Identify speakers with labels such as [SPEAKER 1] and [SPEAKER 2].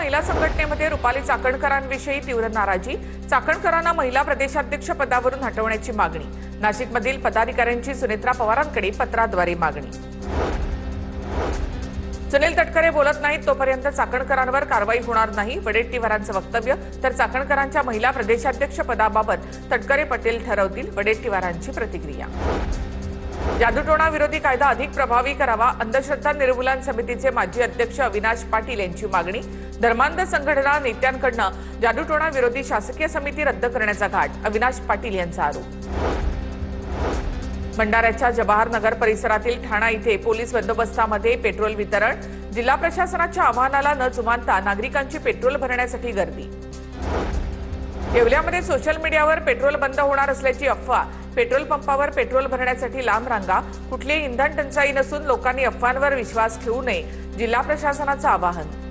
[SPEAKER 1] महिला संघटनेमध्ये रुपाली चाकणकरांविषयी तीव्र नाराजी। चाकणकरांना महिला प्रदेशाध्यक्ष पदावरून हटवण्याची मागणी। नाशिकमधील पदाधिकाऱ्यांची सुनेत्रा पवारांकडे पत्राद्वारे मागणी। सुनील तटकरे बोलत नाहीत तोपर्यंत चाकणकरांवर कारवाई होणार नाही, वडेट्टीवारांचं वक्तव्य। तर चाकणकरांच्या महिला प्रदेशाध्यक्ष पदाबाबत तटकरे पटेल ठरवतील, वडेट्टीवारांची प्रतिक्रिया। जादूटोणा विरोधी कायदा अधिक प्रभावी करावा, अंधश्रद्धा निर्मूलन समितीचे माजी अध्यक्ष अविनाश पाटील यांची मागणी। धर्मांध संघटना नेत्यांकडून जादूटोणा विरोधी शासकीय समिती रद्द करण्याचा घाट, अविनाश पाटील यांचा आरोप। भंडाऱ्याच्या जवाहर नगर परिसरातील ठाणा इथे पोलीस बंदोबस्तामध्ये पेट्रोल वितरण। जिल्हा प्रशासनाच्या आवाहनाला न जुमानता नागरिकांची पेट्रोल भरण्यासाठी गर्दी। येवल्यामध्ये सोशल मीडियावर पेट्रोल बंद होणार असल्याची अफवा। पेट्रोल पंपावर पेट्रोल भरण्यासाठी लांब रांगा। कुठलीही इंधन टंचाई नसून लोकांनी अफवांवर विश्वास ठेवू नये, जिल्हा प्रशासनाचं आवाहन।